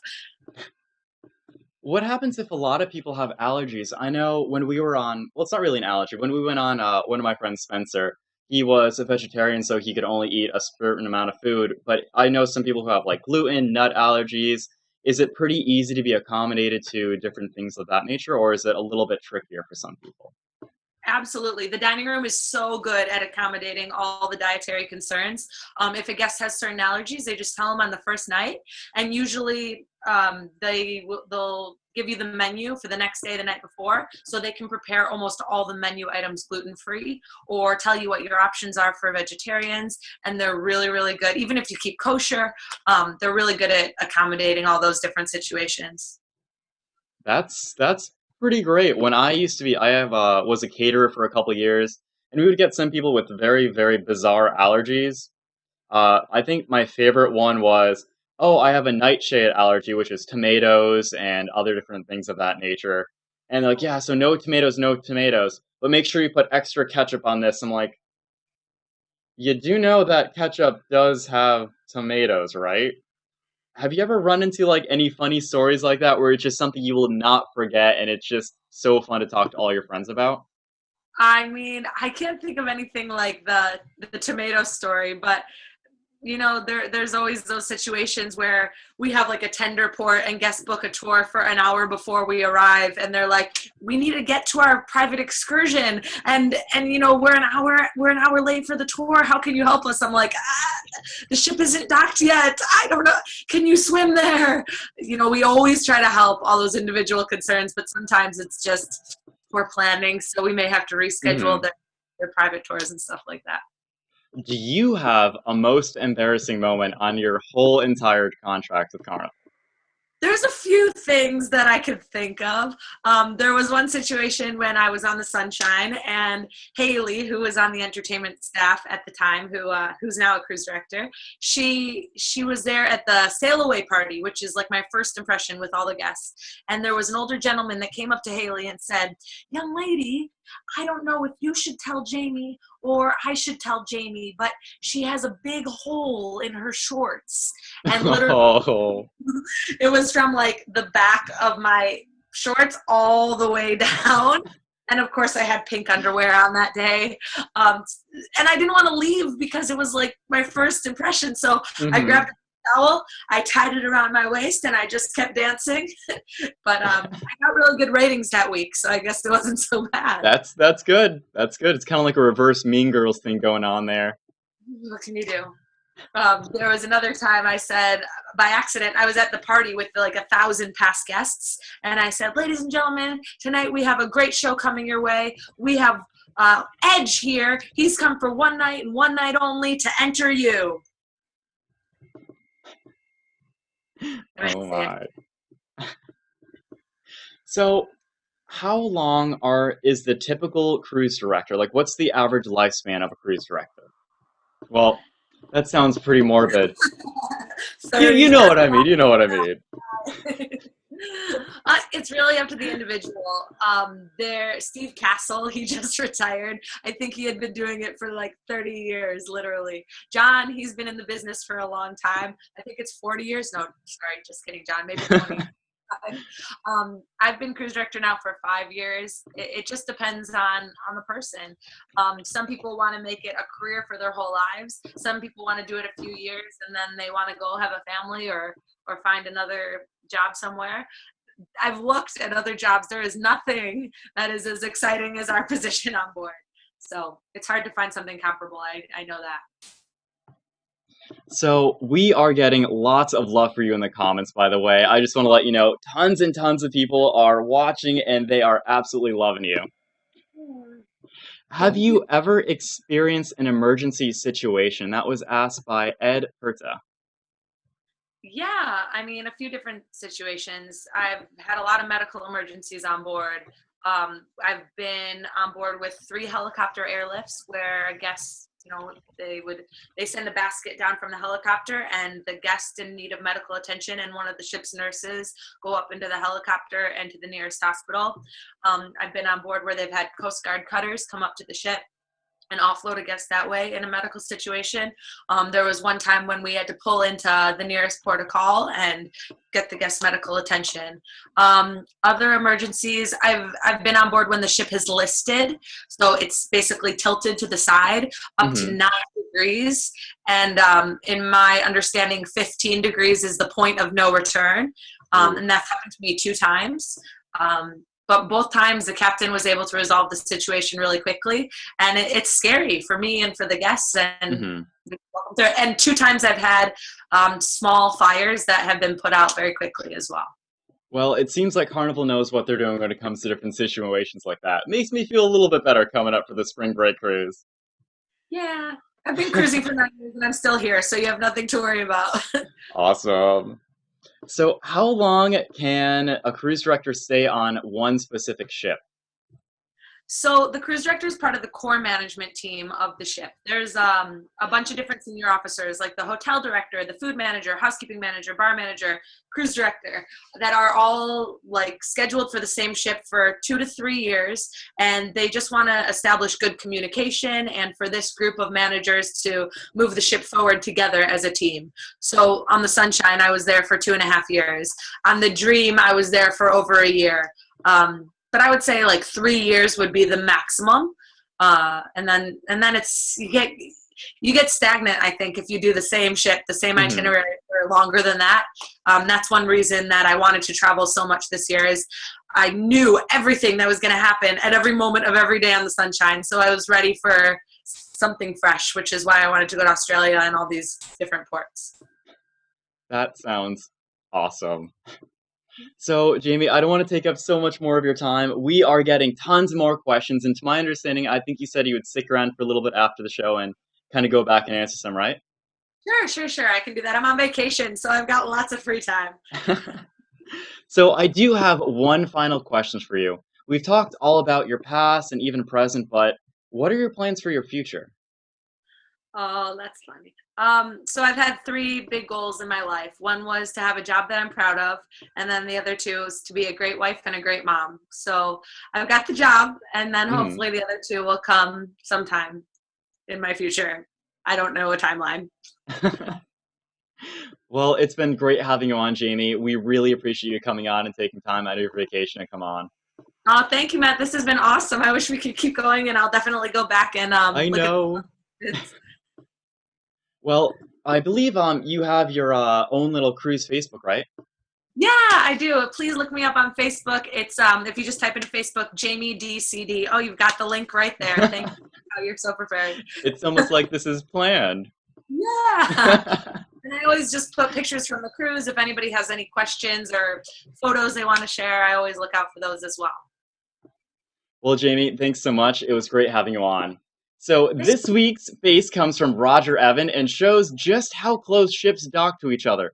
What happens if a lot of people have allergies? I know when we were on, well, it's not really an allergy. When we went on, one of my friends, Spencer, he was a vegetarian, so he could only eat a certain amount of food. But I know some people who have like gluten, nut allergies. Is it pretty easy to be accommodated to different things of that nature, or is it a little bit trickier for some people? Absolutely. The dining room is so good at accommodating all the dietary concerns. If a guest has certain allergies, they just tell them on the first night. And usually they'll give you the menu for the next day, the night before, so they can prepare almost all the menu items gluten-free or tell you what your options are for vegetarians. And they're really, really good. Even if you keep kosher, they're really good at accommodating all those different situations. That's pretty great. When I used to be, I have was a caterer for a couple of years, and we would get some people with very, very bizarre allergies. I think my favorite one was, oh, I have a nightshade allergy, which is tomatoes and other different things of that nature. And they're like, yeah, so no tomatoes, no tomatoes, but make sure you put extra ketchup on this. I'm like, you do know that ketchup does have tomatoes, right? Have you ever run into like any funny stories like that where it's just something you will not forget and it's just so fun to talk to all your friends about? I mean, I can't think of anything like the tomato story, but there's always those situations where we have like a tender port and guests book a tour for an hour before we arrive, and they're like, we need to get to our private excursion, and we're an hour late for the tour. How can you help us? I'm like, the ship isn't docked yet. I don't know. Can you swim there? We always try to help all those individual concerns, but sometimes it's just poor planning, so we may have to reschedule Hmm. their private tours and stuff like that. Do you have a most embarrassing moment on your whole entire contract with Carnival? There's a few things that I could think of. There was one situation when I was on the Sunshine, and Haley, who was on the entertainment staff at the time, who's now a cruise director, she was there at the sail away party, which is like my first impression with all the guests. And there was an older gentleman that came up to Haley and said, "Young lady, I don't know if you should tell Jamie or I should tell Jamie, but she has a big hole in her shorts." And literally, Oh, it was from like the back of my shorts all the way down. And of course, I had pink underwear on that day. Um, and I didn't want to leave because it was like my first impression. So I hmm. grabbed a towel, I tied it around my waist, and I just kept dancing. But I got really good ratings that week, so I guess it wasn't so bad. That's good. That's good. It's kind of like a reverse Mean Girls thing going on there. What can you do? There was another time I said by accident, I was at the party with like 1,000 past guests, and I said, "Ladies and gentlemen, tonight we have a great show coming your way. We have Edge here. He's come for one night and one night only to enter you." And I Oh say it. my. So, how long is the typical cruise director? Like, what's the average lifespan of a cruise director? Well, that sounds pretty morbid. You 30. know what I mean. You know what I mean. It's really up to the individual. Steve Castle, he just retired. I think he had been doing it for like 30 years, literally. John, he's been in the business for a long time. I think it's 40 years. No, sorry, just kidding, John. Maybe 20. I've been cruise director now for 5 years. It just depends on the person. Some people want to make it a career for their whole lives. Some people want to do it a few years and then they want to go have a family or find another job somewhere. I've looked at other jobs. There is nothing that is as exciting as our position on board. So it's hard to find something comparable. I know that. So we are getting lots of love for you in the comments, by the way. I just want to let you know, tons and tons of people are watching and they are absolutely loving you. Have Thank you. you ever experienced an emergency situation? That was asked by Ed Herta. Yeah, I mean, a few different situations. I've had a lot of medical emergencies on board. I've been on board with 3 helicopter airlifts where a guest, they send a basket down from the helicopter, and the guest in need of medical attention and one of the ship's nurses go up into the helicopter and to the nearest hospital. I've been on board where they've had Coast Guard cutters come up to the ship and offload a guest that way in a medical situation. There was one time when we had to pull into the nearest port of call and get the guest medical attention. Other emergencies, I've been on board when the ship has listed, so it's basically tilted to the side up to Hmm. 9 degrees, and in my understanding, 15 degrees is the point of no return, Ooh. and that's happened to me 2 times. But both times the captain was able to resolve the situation really quickly, and it's scary for me and for the guests. Hmm. And 2 times I've had small fires that have been put out very quickly as well. Well, it seems like Carnival knows what they're doing when it comes to different situations like that. Makes me feel a little bit better coming up for the spring break cruise. Yeah, I've been cruising for 9 years and I'm still here, so you have nothing to worry about. Awesome. So, how long can a cruise director stay on one specific ship? So the cruise director is part of the core management team of the ship. There's a bunch of different senior officers, like the hotel director, the food manager, housekeeping manager, bar manager, cruise director, that are all like scheduled for the same ship for 2 to 3 years, and they just want to establish good communication and for this group of managers to move the ship forward together as a team. So on the Sunshine, I was there for 2.5 years. On the Dream, I was there for over a year. But I would say like 3 years would be the maximum, and then it's you get stagnant. I think if you do the same ship, the same Hmm. itinerary for longer than that. That's one reason that I wanted to travel so much this year is I knew everything that was going to happen at every moment of every day on the Sunshine, so I was ready for something fresh, which is why I wanted to go to Australia and all these different ports. That sounds awesome. So, Jamie, I don't want to take up so much more of your time. We are getting tons more questions, and to my understanding, I think you said you would stick around for a little bit after the show and kind of go back and answer some, right? Sure, sure, sure. I can do that. I'm on vacation, so I've got lots of free time. So, I do have one final question for you. We've talked all about your past and even present, but what are your plans for your future? Oh, that's funny. So I've had 3 big goals in my life. One was to have a job that I'm proud of, and then the other 2 is to be a great wife and a great mom. So I've got the job, and then Mhm. hopefully the other 2 will come sometime in my future. I don't know a timeline. Well, it's been great having you on, Jamie. We really appreciate you coming on and taking time out of your vacation to come on. Oh, thank you, Matt. This has been awesome. I wish we could keep going, and I'll definitely go back and I look at know. this. Well, I believe you have your own little cruise Facebook, right? Yeah, I do. Please look me up on Facebook. It's if you just type into Facebook, Jamie DCD. Oh, you've got the link right there. Thank you. Oh, you're so prepared. It's almost like this is planned. Yeah. And I always just put pictures from the cruise. If anybody has any questions or photos they want to share, I always look out for those as well. Well, Jamie, thanks so much. It was great having you on. So, Thanks. this week's base comes from Roger Evan and shows just how close ships dock to each other.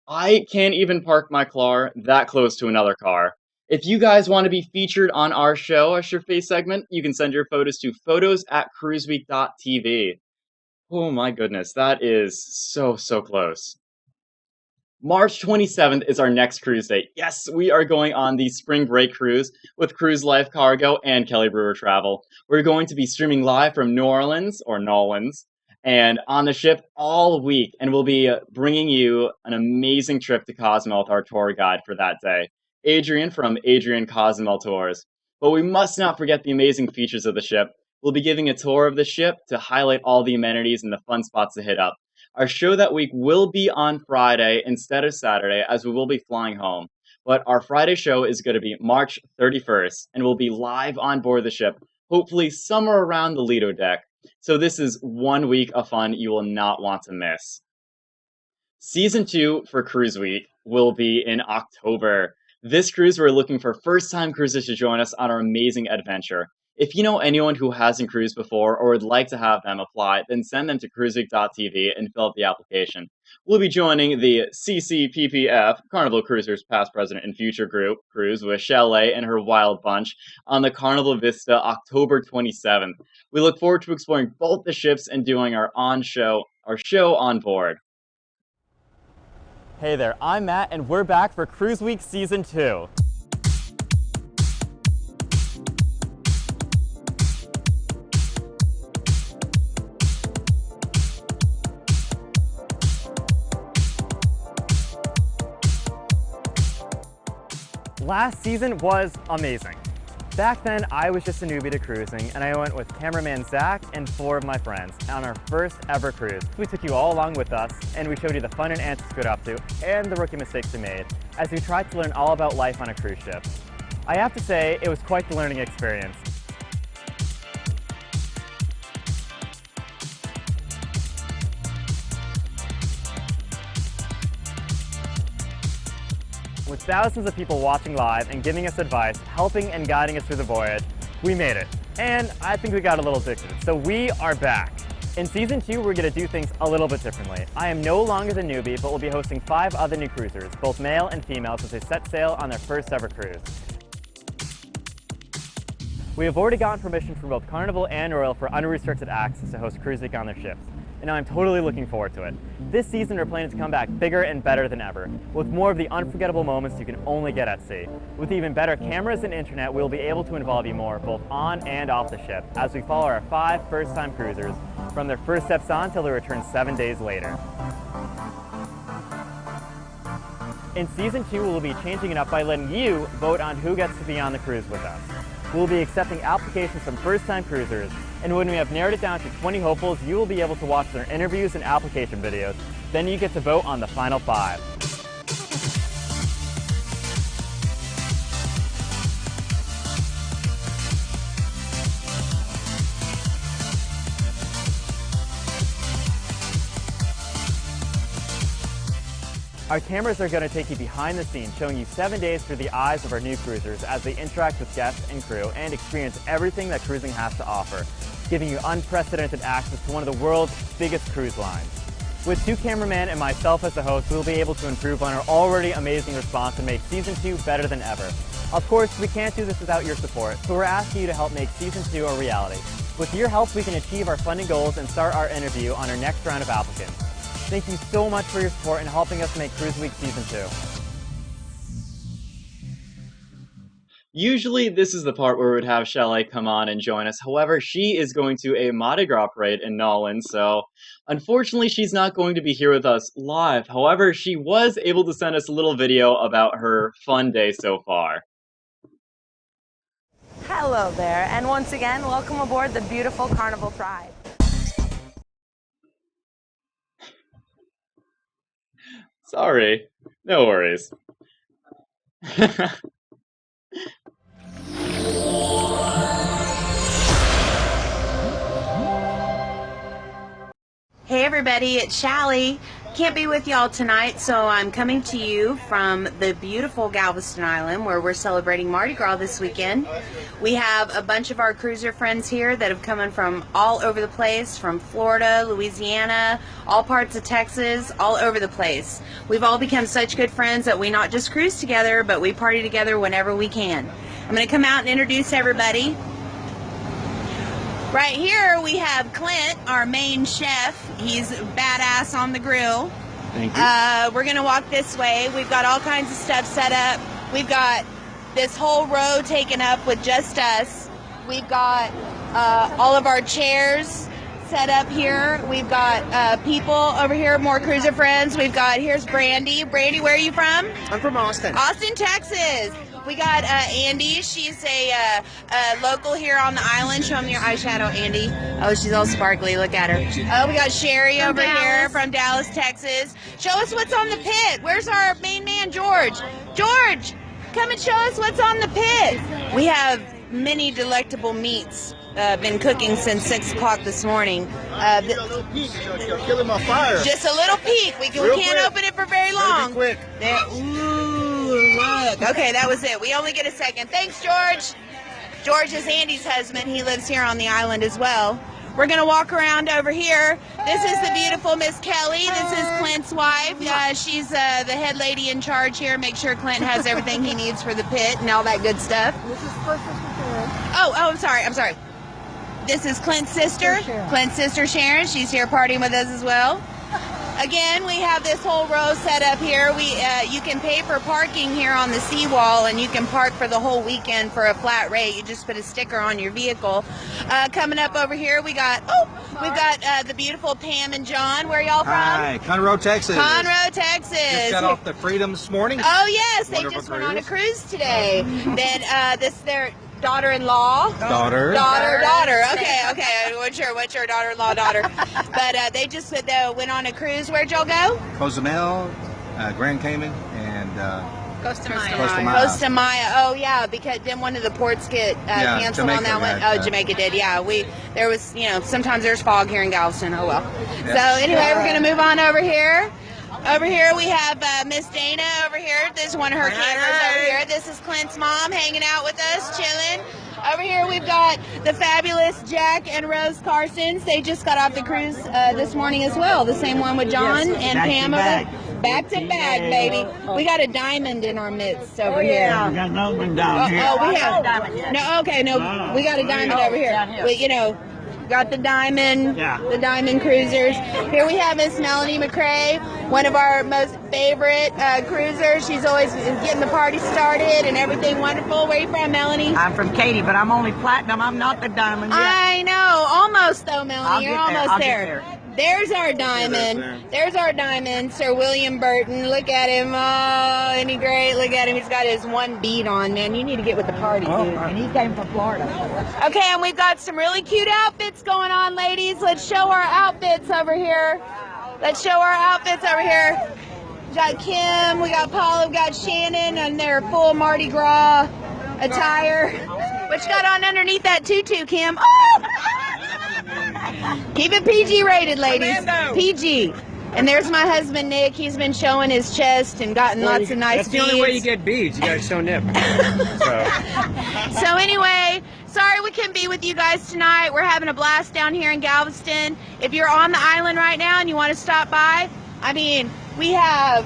I can't even park my car that close to another car. If you guys want to be featured on our show, our Shift Face segment, you can send your photos to photos@cruiseweek.tv. Oh my goodness, that is so, so close. March 27th is our next cruise date. Yes, we are going on the spring break cruise with Cruise Life Cargo and Kelly Brewer Travel. We're going to be streaming live from New Orleans or Nolans and on the ship all week, and we'll be bringing you an amazing trip to Cozumel with our tour guide for that day, Adrian from Adrian Cozumel Tours. But we must not forget the amazing features of the ship. We'll be giving a tour of the ship to highlight all the amenities and the fun spots to hit up. Our show that week will be on Friday instead of Saturday, as we will be flying home. But our Friday show is going to be March 31st, and we'll be live on board the ship, hopefully somewhere around the Lido deck. So this is one week of fun you will not want to miss. Season 2 for Cruise Week will be in October. This cruise, we're looking for first-time cruisers to join us on our amazing adventure. If you know anyone who hasn't cruised before or would like to have them apply, then send them to cruiseweek.tv and fill out the application. We'll be joining the CCPPF, Carnival Cruisers Past, Present, and Future Group cruise with Chalet and her wild bunch on the Carnival Vista October 27th. We look forward to exploring both the ships and doing our show on board. Hey there, I'm Matt, and we're back for Cruise Week Season 2. Last season was amazing. Back then, I was just a newbie to cruising, and I went with cameraman Zach and 4 of my friends on our first ever cruise. We took you all along with us, and we showed you the fun and antics we got up to, and the rookie mistakes we made, as we tried to learn all about life on a cruise ship. I have to say, it was quite the learning experience. With thousands of people watching live and giving us advice, helping and guiding us through the voyage, we made it. And I think we got a little addicted, so we are back. In Season 2, we're going to do things a little bit differently. I am no longer the newbie, but will be hosting 5 other new cruisers, both male and female, as they set sail on their first ever cruise. We have already gotten permission from both Carnival and Royal for unrestricted access to host Cruise Week on their ships, and I'm totally looking forward to it. This season, we're planning to come back bigger and better than ever, with more of the unforgettable moments you can only get at sea. With even better cameras and internet, we'll be able to involve you more, both on and off the ship, as we follow our 5 first-time cruisers from their first steps on till they return 7 days later. In Season 2, we'll be changing it up by letting you vote on who gets to be on the cruise with us. We'll be accepting applications from first-time cruisers, and when we have narrowed it down to 20 hopefuls, you will be able to watch their interviews and application videos. Then you get to vote on the final 5. Our cameras are going to take you behind the scenes, showing you 7 days through the eyes of our new cruisers as they interact with guests and crew and experience everything that cruising has to offer, giving you unprecedented access to one of the world's biggest cruise lines. With 2 cameramen and myself as the host, we'll be able to improve on our already amazing response and make Season 2 better than ever. Of course, we can't do this without your support, so we're asking you to help make Season 2 a reality. With your help, we can achieve our funding goals and start our interview on our next round of applicants. Thank you so much for your support in helping us make Cruise Week Season 2. Usually, this is the part where we would have Chalet come on and join us. However, she is going to a Mardi Gras parade in Nolan, so unfortunately, she's not going to be here with us live. However, she was able to send us a little video about her fun day so far. Hello there, and once again, welcome aboard the beautiful Carnival Pride. Sorry, no worries. Hey everybody, it's Shally. Can't be with y'all tonight, so I'm coming to you from the beautiful Galveston Island where we're celebrating Mardi Gras this weekend. We have a bunch of our cruiser friends here that have come in from all over the place, from Florida, Louisiana, all parts of Texas, all over the place. We've all become such good friends that we not just cruise together, but we party together whenever we can. I'm going to come out and introduce everybody. Right here we have Clint, our main chef. He's badass on the grill. Thank you. We're going to walk this way. We've got all kinds of stuff set up. We've got this whole row taken up with just us. We've got all of our chairs set up here. We've got people over here, more cruiser friends. Here's Brandy. Brandy, where are you from? I'm from Austin. Austin, Texas. We got Andy. She's a local here on the island. Show them your eyeshadow, Andy. Oh, she's all sparkly. Look at her. Oh, we got Sherry over here from Dallas, Texas. Show us what's on the pit. Where's our main man, George? George, come and show us what's on the pit. We have many delectable meats. Been cooking since 6 o'clock this morning. You're killing my fire. Just a little peek. We can't open it for very long. Quick. There, ooh, look. Okay, that was it. We only get a second. Thanks, George. George is Andy's husband. He lives here on the island as well. We're going to walk around over here. This is the beautiful Miss Kelly. This is Clint's wife. She's the head lady in charge here. Make sure Clint has everything he needs for the pit and all that good stuff. This is Clint's sister Sharon. Oh, I'm sorry. This is Clint's sister. Clint's sister Sharon. She's here partying with us as well. Again, we have this whole row set up here. You can pay for parking here on the seawall, and you can park for the whole weekend for a flat rate. You just put a sticker on your vehicle. Coming up over here, we've got the beautiful Pam and John. Where y'all from? Hi, Conroe, Texas. Conroe, Texas. Just got off the Freedom this morning. Oh yes, they Wonderful just went on a cruise. cruise today. Then this their daughter-in-law. Daughter. Okay. What's your daughter-in-law daughter? But they just went on a cruise. Where'd y'all go? Cozumel, Grand Cayman, and Costa Maya. Maya. Oh yeah, because didn't one of the ports get canceled on Jamaica that one? got, Oh, Jamaica did. Yeah, there was sometimes there's fog here in Galveston. Oh well. Yeah. So anyway, we're gonna move on over here. Over here we have Miss Dana over here. This is one of her cameras over here. This is Clint's mom hanging out with us, chilling. Over here we've got the fabulous Jack and Rose Carsons. They just got off the cruise this morning as well. The same one with John and Pam over there. Back to back, baby. We got a diamond in our midst over here. We got another one down here. Oh, we have. No, we got a diamond over here. Got the diamond, the diamond cruisers. Here we have Miss Melanie McCrae, one of our most favorite cruisers. She's always getting the party started and everything wonderful. Where are you from, Melanie? I'm from Katy, but I'm only platinum. I'm not the diamond yet. I know, almost though, Melanie. I'll You're get there. almost I'll get there. there. There's our diamond. There's our diamond, Sir William Burton. Look at him. Oh, isn't he great? Look at him. He's got his one bead on, man. You need to get with the party, dude. And he came from Florida. Okay, and we've got some really cute outfits going on, ladies. Let's show our outfits over here. We got Kim, we got Paula, we got Shannon, and their full Mardi Gras attire. What you got on underneath that tutu, Kim? Oh! Keep it PG rated, ladies. PG. And there's my husband, Nick. He's been showing his chest and gotten lots of nice beads. That's the only way you get beads. You gotta show nip. So anyway, sorry we couldn't be with you guys tonight. We're having a blast down here in Galveston. If you're on the island right now and you want to stop by, we have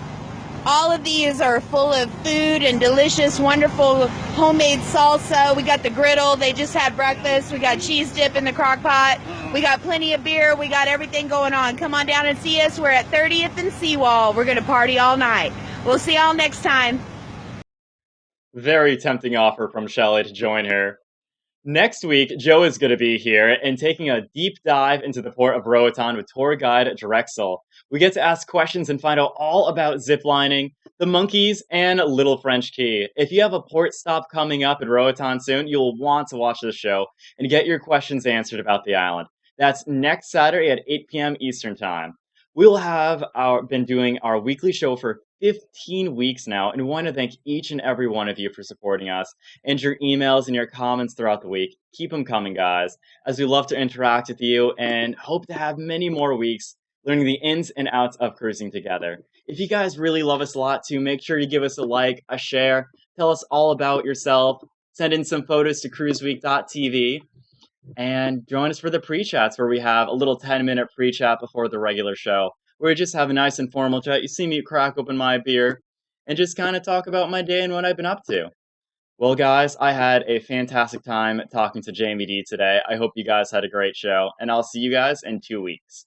all of these are full of food and delicious, wonderful homemade salsa. We got the griddle. They just had breakfast. We got cheese dip in the crock pot. We got plenty of beer. We got everything going on. Come on down and see us. We're at 30th and Seawall. We're going to party all night. We'll see y'all next time. Very tempting offer from Shelley to join her. Next week, Joe is going to be here and taking a deep dive into the port of Roatan with tour guide Drexel. We get to ask questions and find out all about ziplining, the monkeys, and Little French Key. If you have a port stop coming up at Roatan soon, you'll want to watch this show and get your questions answered about the island. That's next Saturday at 8 p.m. Eastern Time. We'll have been doing our weekly show for 15 weeks now, and we want to thank each and every one of you for supporting us and your emails and your comments throughout the week. Keep them coming, guys, as we love to interact with you and hope to have many more weeks learning the ins and outs of cruising together. If you guys really love us a lot too, make sure you give us a like, a share, tell us all about yourself, send in some photos to cruiseweek.tv, and join us for the pre-chats where we have a little 10-minute pre-chat before the regular show, where we just have a nice informal chat. You see me crack open my beer and just kind of talk about my day and what I've been up to. Well, guys, I had a fantastic time talking to Jamie D today. I hope you guys had a great show, and I'll see you guys in 2 weeks.